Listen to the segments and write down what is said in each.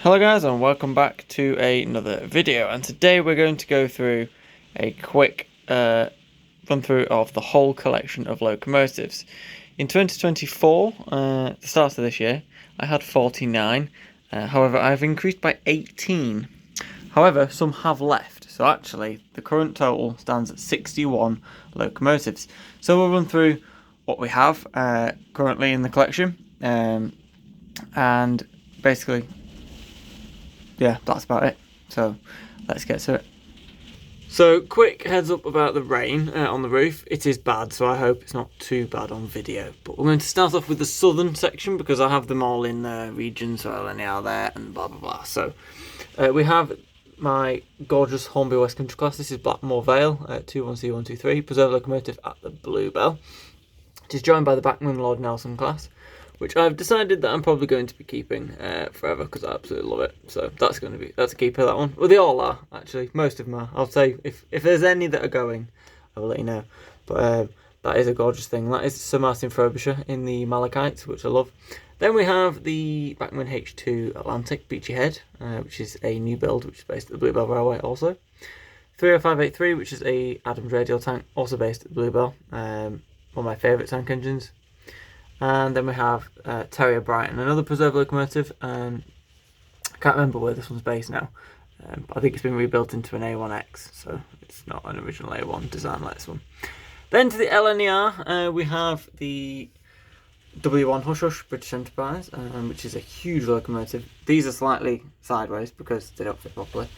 Hello guys, and welcome back to another video, and today we're going to go through a quick run through of the whole collection of locomotives. In 2024, the start of this year, I had 49, however I've increased by 18. However, some have left, so actually the current total stands at 61 locomotives. So we'll run through what we have currently in the collection, and basically, yeah, that's about it. So let's get to it. So quick heads up about the rain on the roof. It is bad, so I hope it's not too bad on video. But we're going to start off with the southern section because I have them all in regions, so LNR there and blah blah blah. So we have my gorgeous Hornby West Country class. This is Blackmoor Vale 21C123 preserve locomotive at the Bluebell. It is joined by the Bachmann Lord Nelson class, which I've decided that I'm probably going to be keeping forever because I absolutely love it. So that's a keeper, that one. Well, they all are, actually. Most of them are. I'll say if there's any that are going, I will let you know. But that is a gorgeous thing. That is Sir Martin Frobrisher in the Malachite, which I love. Then we have the Bachmann H2 Atlantic Beachy Head, which is a new build, which is based at the Bluebell Railway also. 30583, which is a Adams Radial tank, also based at the Bluebell. One of my favourite tank engines. And then we have Terrier Brighton, another preserve locomotive. I can't remember where this one's based now, but I think it's been rebuilt into an A1X, so it's not an original A1 design like this one. Then to the LNER, we have the W1 Hush Hush British Enterprise, which is a huge locomotive. These are slightly sideways because they don't fit properly.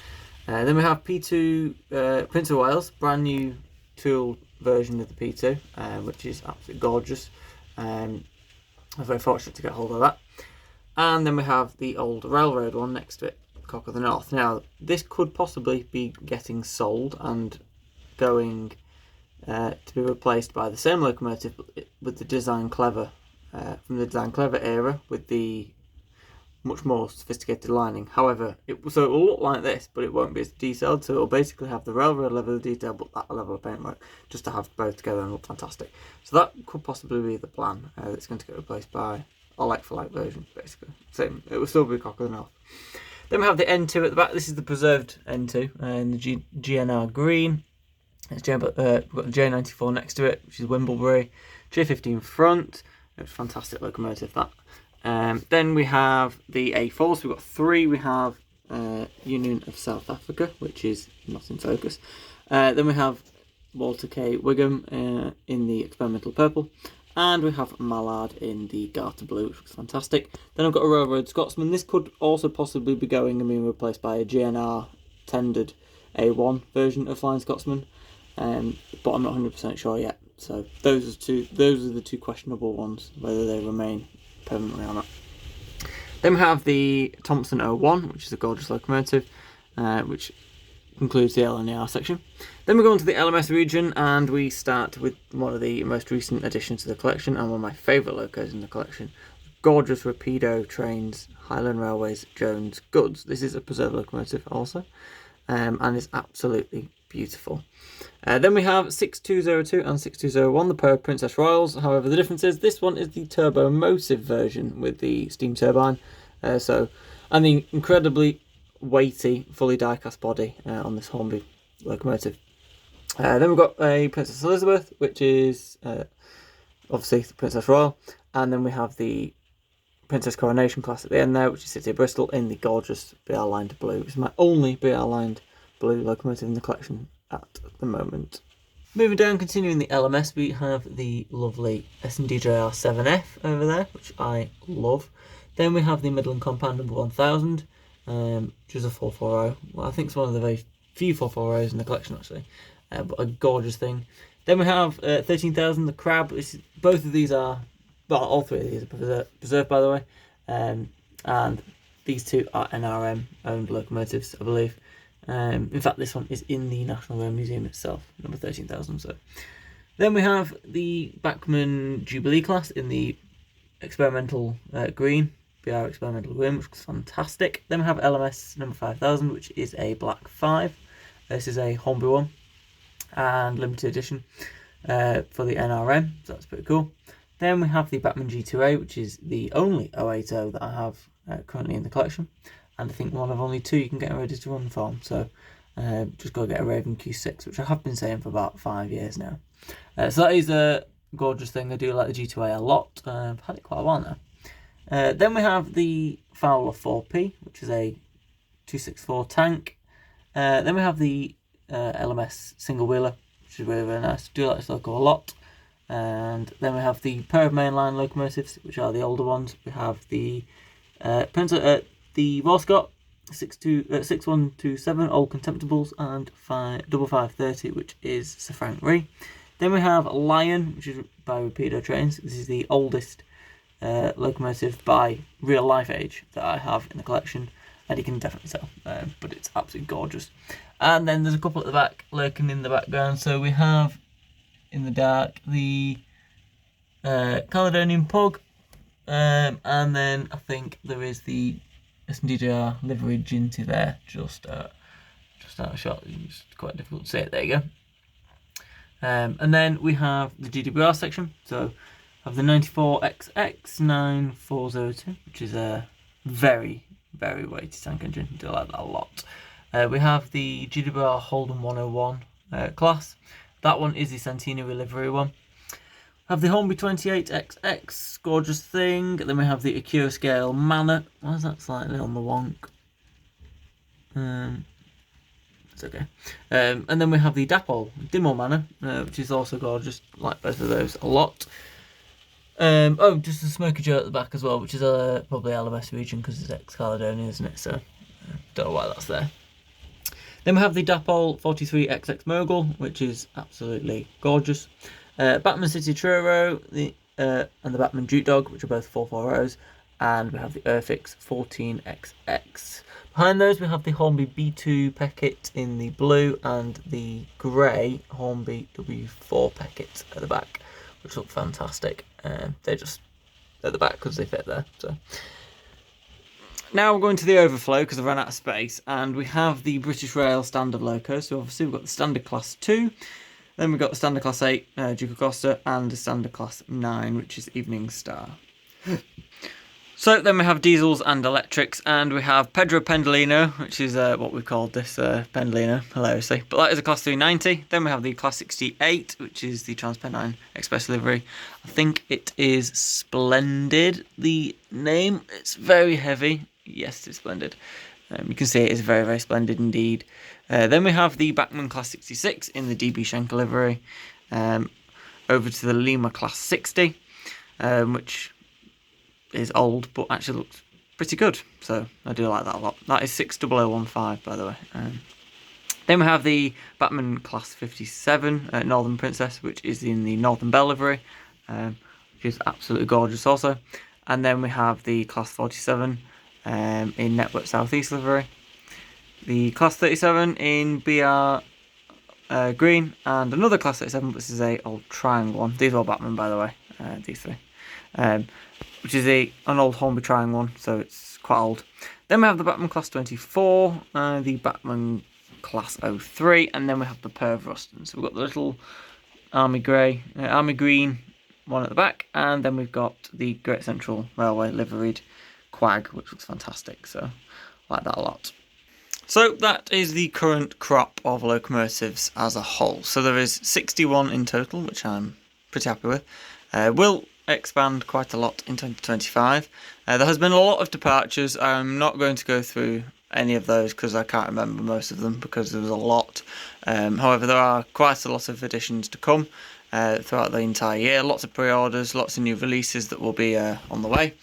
Then we have P2 Prince of Wales, brand new tool version of the P2, which is absolutely gorgeous. I was very fortunate to get hold of that. And then we have the old railroad one next to it, Cock of the North. Now, this could possibly be getting sold and going to be replaced by the same locomotive with the Design Clever, from the Design Clever era, with the much more sophisticated lining. However, it will look like this, but it won't be as detailed, so it will basically have the railroad level of detail, but that level of paintwork, just to have both together and look fantastic. So that could possibly be the plan that's going to get replaced by a like-for-like version, basically. Same, it will still be Cock of the North. Then we have the N2 at the back. This is the preserved N2 in the GNR green. We've got the J94 next to it, which is Wimblebury. J50 in front. It's a fantastic locomotive, that. Then we have the A4, so we've got three. We have Union of South Africa, which is not in focus. Then we have Walter K. Whigham in the experimental purple. And we have Mallard in the Garter blue, which looks fantastic. Then I've got a Railroad Scotsman. This could also possibly be going and being replaced by a GNR tendered A1 version of Flying Scotsman. But I'm not 100% sure yet. So those are the two questionable ones, whether they remain permanently or not. Then we have the Thompson O1, which is a gorgeous locomotive, which concludes the LNER section. Then we go on to the LMS region, and we start with one of the most recent additions to the collection, and one of my favourite locos in the collection. Gorgeous Rapido trains, Highland Railways, Jones Goods. This is a preserved locomotive also, and it's absolutely beautiful. Then we have 6202 and 6201, the pair of Princess Royals. However, the difference is this one is the Turbomotive version with the steam turbine. And the incredibly weighty, fully die-cast body on this Hornby locomotive. Then we've got a Princess Elizabeth, which is obviously the Princess Royal. And then we have the Princess Coronation class at the end there, which is City of Bristol in the gorgeous BR-lined blue. It's my only BR-lined blue locomotive in the collection at the moment. Moving down, continuing the LMS, we have the lovely S&DJR 7F over there, which I love. Then we have the Midland Compound number 1000, which is a 440. Well, I think it's one of the very few 440s in the collection, actually, but a gorgeous thing. Then we have 13,000, the Crab. Both of these are, well, all three of these are preserved, by the way, and these two are NRM owned locomotives, I believe. In fact, this one is in the National Rail Museum itself, number 13,000. So, then we have the Bachmann Jubilee class in the experimental green, BR experimental green, which looks fantastic. Then we have LMS number 5000, which is a black 5. This is a Hornby one and limited edition for the NRM, so that's pretty cool. Then we have the Bachmann G2A, which is the only 080 that I have currently in the collection. and I think one of only 2 you can get a ready to run form. So just go get a Raven Q6, which I have been saying for about 5 years now. So that is a gorgeous thing. I do like the G2A a lot. I've had it quite a while now. Then we have the Fowler 4P, which is a 264 tank. Then we have the LMS single wheeler, which is really, really nice. I do like this loco a lot. And then we have the pair of mainline locomotives, which are the older ones. We have the Royal Scot 6127 Old Contemptibles and 5530, which is Sir Frank Ree. Then we have Lion, which is by Rapido Trains. This is the oldest locomotive by real life age that I have in the collection, and you can definitely tell, but it's absolutely gorgeous. And then there's a couple at the back lurking in the background. So we have in the dark the Caledonian Pug, and then I think there is the SNDJR livery Ginty there, just out of shot. It's quite difficult to say it. There you go. And then we have the GWR section. So I have the 94XX9402, which is a very, very weighty tank engine. I do like that a lot. We have the GWR Holden 101 class. That one is the Centenary livery one. We have the Hornby 28XX, gorgeous thing. Then we have the Acura Scale Manor. Why is that slightly on the wonk? It's okay. And then we have the Dapol Dimmo Manor, which is also gorgeous. Like both of those a lot. Oh, just a Smoky Joe at the back as well, which is probably LBSC region because it's ex-Caledonia, isn't it? So don't know why that's there. Then we have the Dapol 43XX Mogul, which is absolutely gorgeous. Bachmann City Truro and the Bachmann Jute Dog, which are both 440s. And we have the Urfix 14XX. Behind those we have the Hornby B2 Peckett in the blue and the grey Hornby W4 Peckett at the back, which look fantastic. They're just at the back because they fit there. So now we're going to the overflow because I've run out of space, and we have the British Rail standard locos. So obviously we've got the standard class 2, then we've got the standard class 8 Duke of Gloucester, and the standard class 9, which is Evening Star. So then we have diesels and electrics, and we have Pedro Pendolino, which is what we called this Pendolino, hilariously. But that is a class 390. Then we have the class 68, which is the Transpennine Express livery. I think it is Splendid, the name. It's very heavy. Yes, it's splendid. You can see it is very, very splendid indeed. Then we have the Bachmann class 66 in the DB Schenker livery. Over to the Lima class 60, which is old but actually looks pretty good, so I do like that a lot. That is 60015, by the way. Then we have the Bachmann class 57 Northern Princess, which is in the Northern Bell livery, which is absolutely gorgeous also. And then we have the class 47 in Network Southeast livery, the class 37 in BR green, and another class 37, which is a old triangle one. These are all Bachmann, by the way, these three. Which is an old Hornby Triangle one, so it's quite old. Then we have the Bachmann class 24, the Bachmann class 03, and then we have the Perv Ruston. So we've got the little army green one at the back, and then we've got the Great Central Railway liveried Quag, which looks fantastic, so I like that a lot. So that is the current crop of locomotives as a whole. So there is 61 in total, which I'm pretty happy with. Will expand quite a lot in 2025. There has been a lot of departures. I'm not going to go through any of those because I can't remember most of them because there was a lot. However, there are quite a lot of additions to come throughout the entire year. Lots of pre-orders, lots of new releases that will be on the way.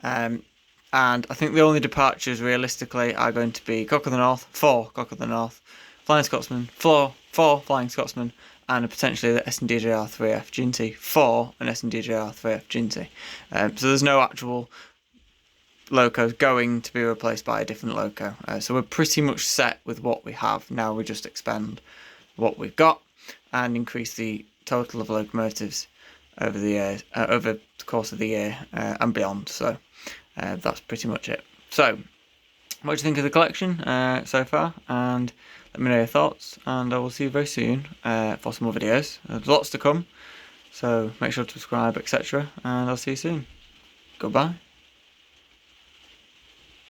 And I think the only departures realistically are going to be Cock of the North, 4 Cock of the North, Flying Scotsman, 4 Flying Scotsman, and potentially the SNDJR 3F Ginty for an SNDJR 3F Ginty. So there's no actual locos going to be replaced by a different loco. So we're pretty much set with what we have. Now we just expand what we've got and increase the total of locomotives over the year, over the course of the year and beyond. So that's pretty much it. So what do you think of the collection so far? And let me know your thoughts, and I will see you very soon for some more videos. There's lots to come, so make sure to subscribe, etc. And I'll see you soon. Goodbye.